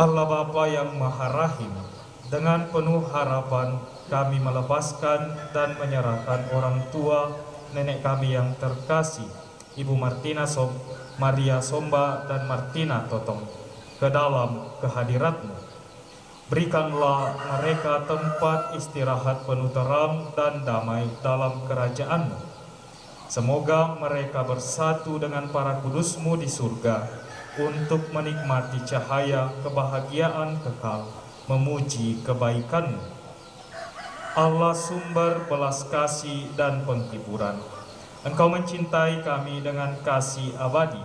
Allah Bapa yang Maha Rahim, dengan penuh harapan kami melepaskan dan menyerahkan orang tua nenek kami yang terkasih, Ibu Martina Maria Somba dan Martina Totong, ke dalam kehadirat-Mu. Berikanlah mereka tempat istirahat penuh terang dan damai dalam kerajaan-Mu. Semoga mereka bersatu dengan para kudus-Mu di surga untuk menikmati cahaya kebahagiaan kekal, memuji kebaikan-Mu. Allah sumber belas kasih dan penghiburan, Engkau mencintai kami dengan kasih abadi.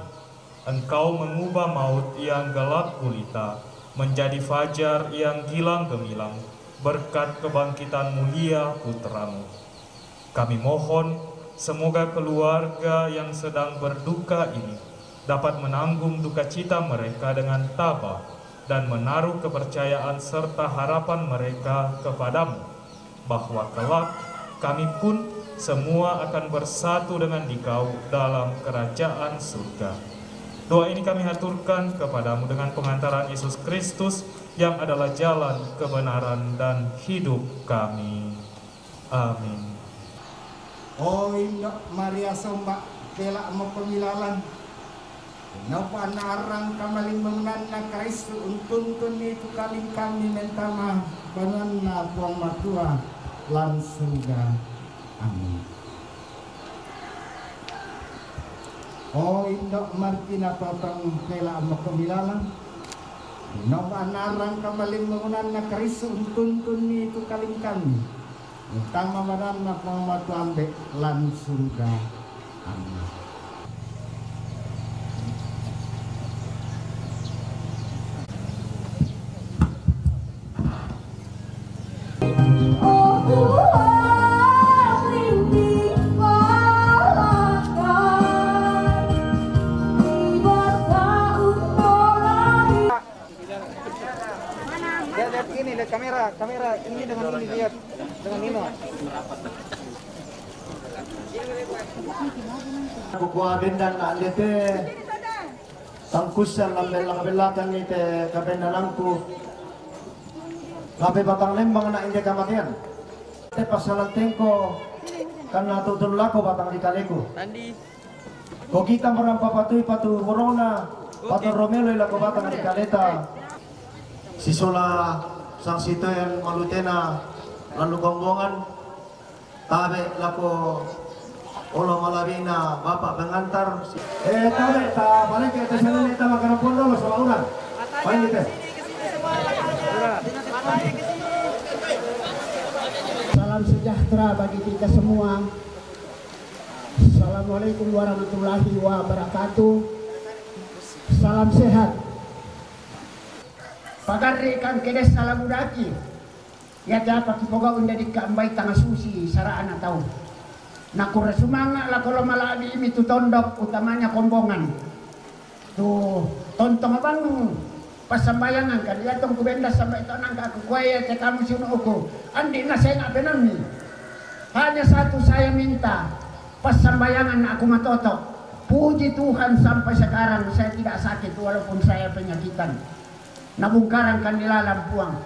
Engkau mengubah maut yang gelap gulita menjadi fajar yang gilang gemilang berkat kebangkitan mulia Putra-Mu. Kami mohon semoga keluarga yang sedang berduka ini dapat menanggung duka cita mereka dengan tabah dan menaruh kepercayaan serta harapan mereka kepadamu, bahwa kelak kami pun semua akan bersatu dengan Dikau dalam kerajaan surga. Doa ini kami haturkan kepadamu dengan pengantaran Yesus Kristus yang adalah jalan, kebenaran, dan hidup kami. Amin. Oh Indah Maria Somba, kelak mau pemilalan. Napa narang kamaling mengenana Kristus untuntun itu kaling kami mentama banana puang matua lan surga. Amin. Oh Indah Martina Totong kelak mau pemilalan. Napa narang kamaling mengenana Kristus untuntun itu kaling kami mentama banana puang matua lan surga. Amin. Lihat kamera ini dengan ini, lihat dengan Nino. Kukuha bendan na alite tangkusan lang belakang ite kabenda langku kape batang lembang na inde kamatian te pasalan tengko karena tutun lako batang di kaleku ko kita marang papatuy patu morona patu Romelo ilako batang di kaleta sisula sang sitoyan malutena lalu gongongan tabe lako Olo malabina bapak pengantar tabe ta balik ke atas sana kita makan pun dulu sama orang main kita salam sejahtera bagi kita semua. Assalamualaikum warahmatullahi wabarakatuh. Salam sehat. Pagari kan kedes salam udaki ya dapat kipoga unda dikambai tangah susi saraan atau nakura sumanga lah kalau malah di itu tondok utamanya kombongan tuh tontong abang pas sambayangan kan dia tong kubenda sampai tonang aku kuaya ke kamu sunu uku andi na saya nggak benami hanya satu saya minta pas sambayangan aku matotok puji Tuhan sampai sekarang saya tidak sakit walaupun saya penyakitan nabungkaran kan dilalam puang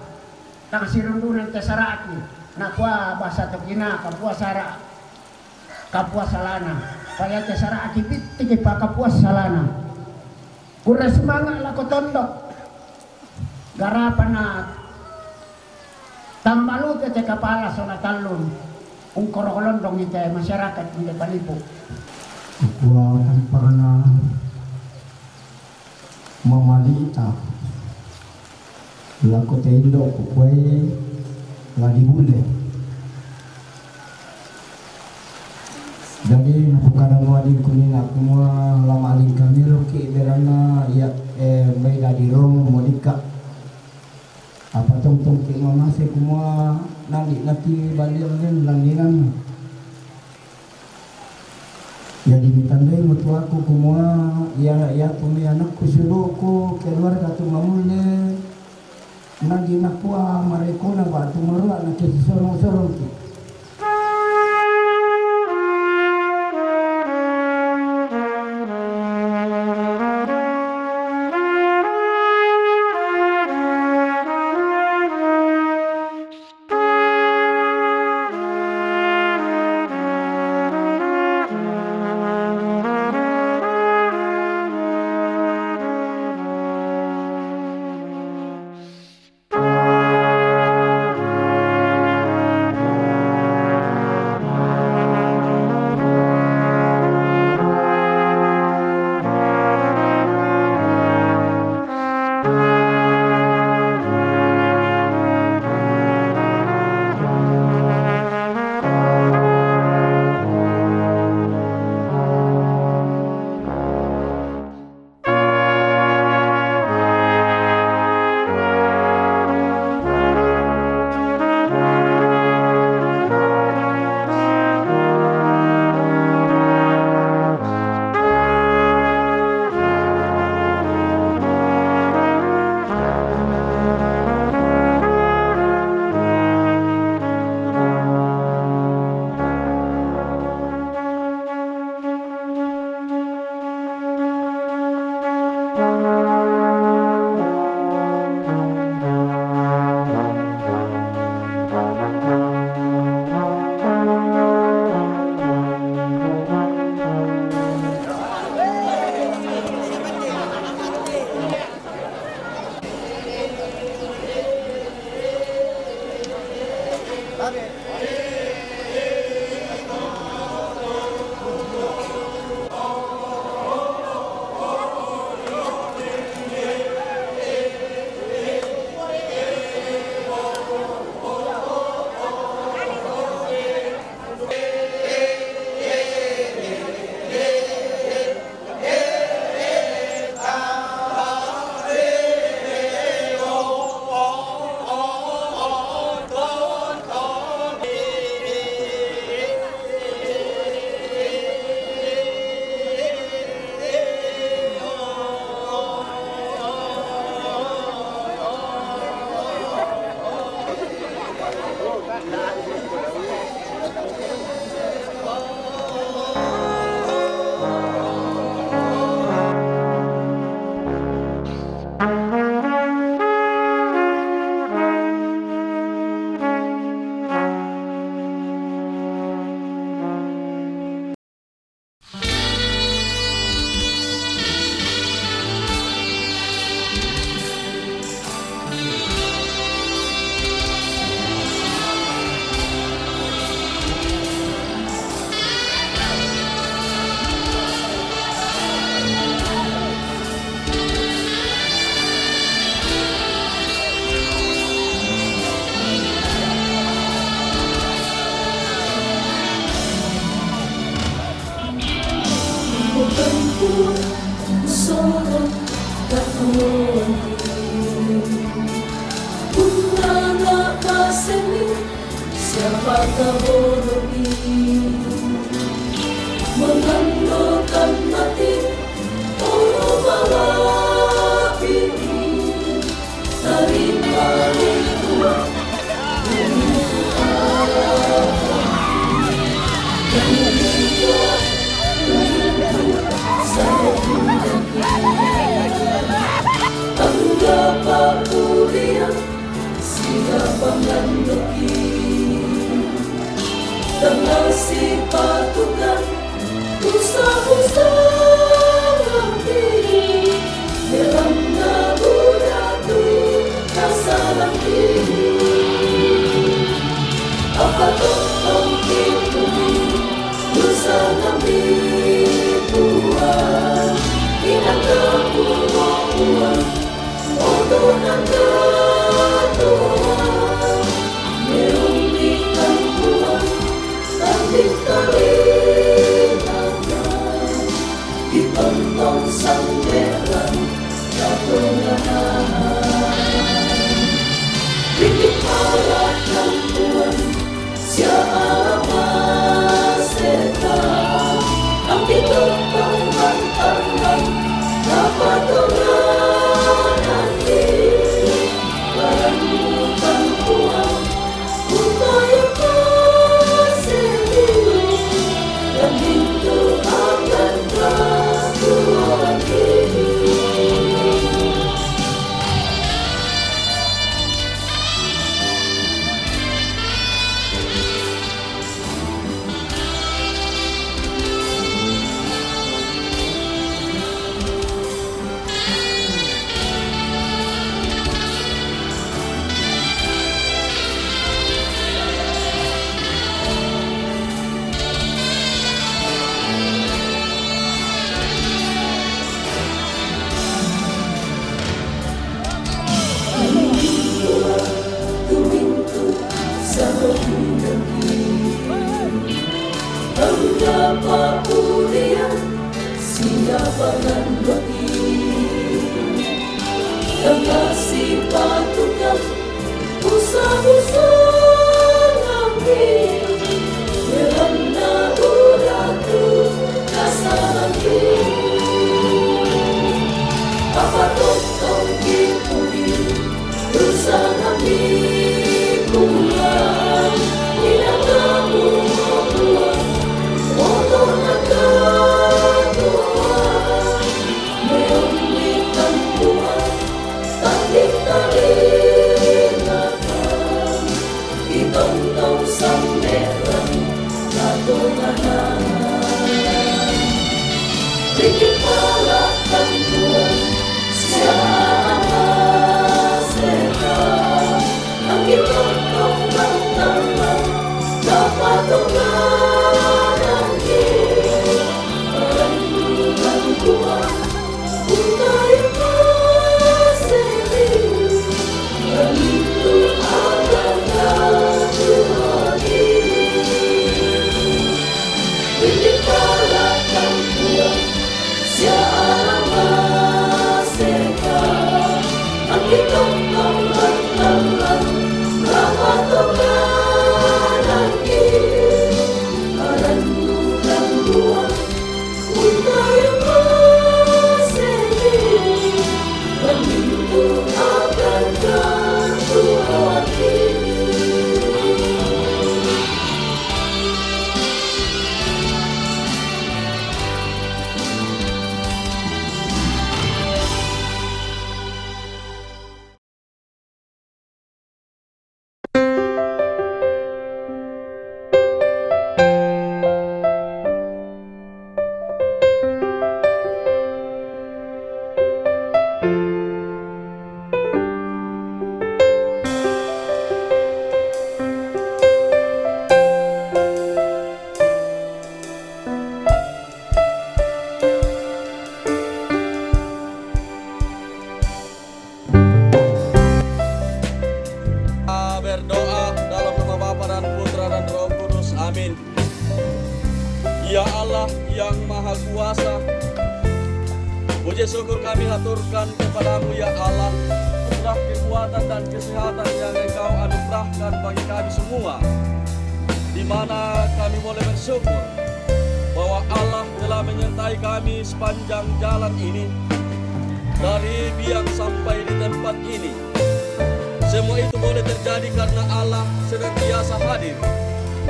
tang sirundunan tesaraki nakwa bahasa tokina kapua sara kapua salana kaya tesara akipit tiki pa kapua salana kura semangat lah tondok garapan na tambalu te kapala sona talun ungkorokolondong ite masyarakat hindi palipo kapua tanparana mamalita lako tendo kukway lagi boleh. Jadi bukan muadin kuning aku mua lama aling kami loki berana ya bayi dari rom modika apa tong ke mama se kumua nanti balik landinan. Jadi mitandai mutu aku kumua ya tumi anakku suruh ku keluar katu mamule nagi nakua mareko na batu marua na kesi sorong ki. Siapakah bodoh ini mengandalkan mati tolong malam ini dari balik tua anggap aku lihat siapa mendoki dengan si patukan usah-usah nanti dalam nabudatu rasa nanti apa mungkin bumi usah nanti Tuhan inang keburuan untuk nanti Tuhan Bapa Mulia, Singapangan Roti, yang kasih patukan usaha-usaha kami, Yeranda Uratu Kasalangi, Papa Totong Kipuri, usaha kami pulang, tidak kamu pulang, motor akan Tuhan, meunikan Tuhan, tanding talinatan, ditongtong samperan, katunganan, bikin palatan Tuhan, siapa sehat, ambil tongtong tangan, dapat tunganan perlindungan Tuhan, untai kasih, perlindung akan Tuhan bikin palatan Tuhan, siapa sehat, ambil tongtong tangan, dapat tunganan perlindungan Tuhan, untai kasih, perlindung akan Tuhan berdoa dalam nama Bapa dan Putra dan Roh Kudus. Amin. Ya Allah yang Maha Kuasa, puji syukur kami haturkan kepadamu ya Allah, anugerah kekuatan dan kesehatan yang Engkau anugerahkan bagi kami semua, di mana kami boleh bersyukur bahwa Allah telah menyertai kami sepanjang jalan ini, dari biang sampai di tempat ini. Semua itu boleh terjadi karena Allah senantiasa hadir.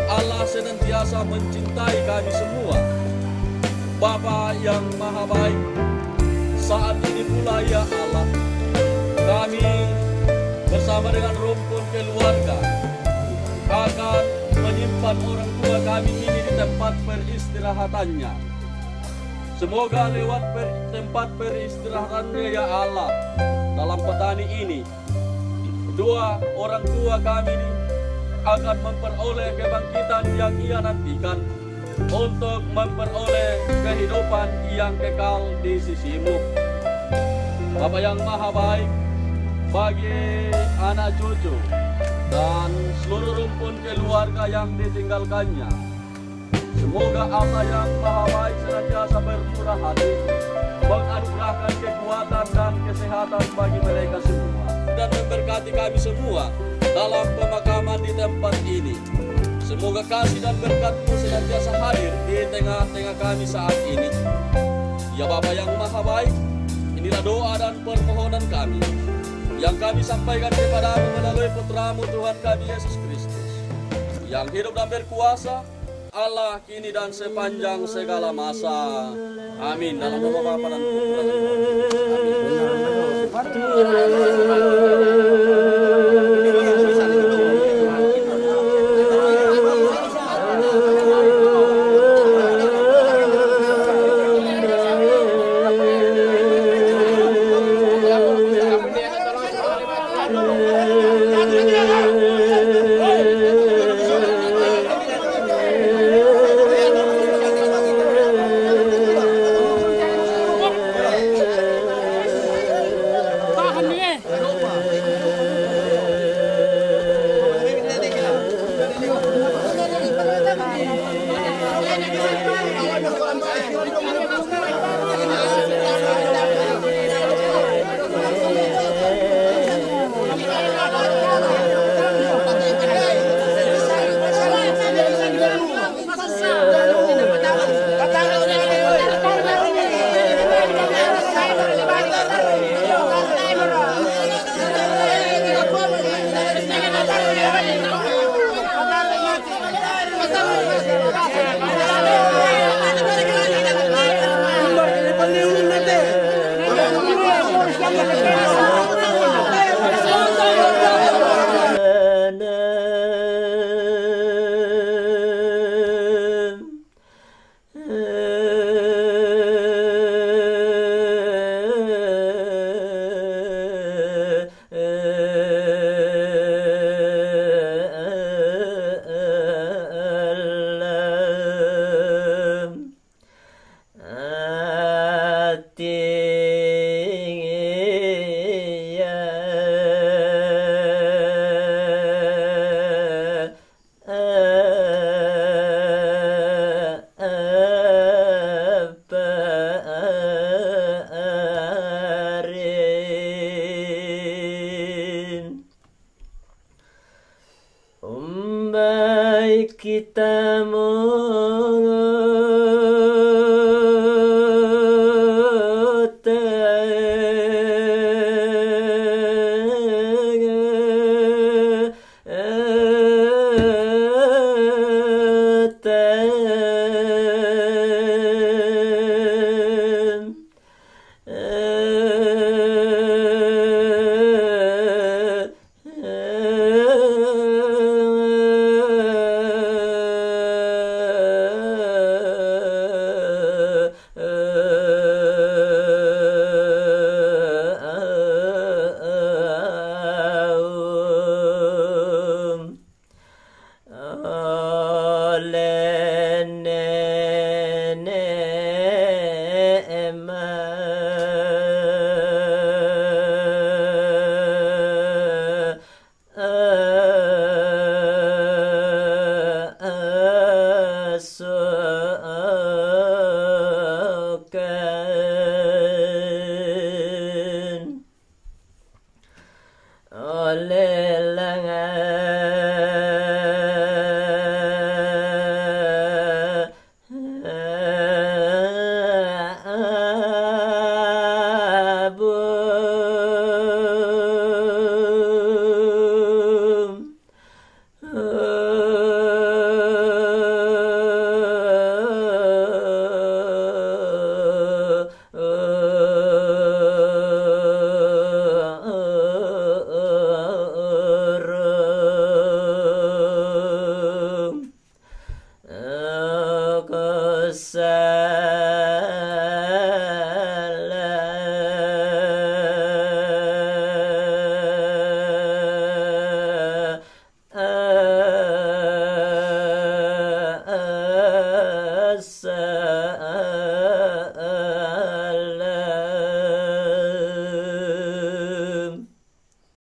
Allah senantiasa mencintai kami semua. Bapa yang Maha Baik, saat ini pula ya Allah, kami bersama dengan rumpun keluarga akan menyimpan orang tua kami ini di tempat peristirahatannya. Semoga lewat tempat peristirahatannya ya Allah, dalam petani ini, kedua orang tua kami ini akan memperoleh kebangkitan yang ia nantikan untuk memperoleh kehidupan yang kekal di sisimu. Bapa yang Maha Baik, bagi anak cucu dan seluruh rumpun keluarga yang ditinggalkannya, semoga Allah yang Maha Baik senantiasa bermurah hati, menganugerahkan kekuatan dan kesehatan bagi mereka semua, dan memberkati kami semua dalam pemakaman di tempat ini. Semoga kasih dan berkat-Mu senantiasa hadir di tengah-tengah kami saat ini. Ya Bapa yang Maha Baik, inilah doa dan permohonan kami yang kami sampaikan kepadamu melalui Putra-Mu Tuhan kami Yesus Kristus, yang hidup dan berkuasa, Allah kini dan sepanjang segala masa. Amin. Dalam nama Bapa dan Putra dan Roh Kudus. Amin. baik kita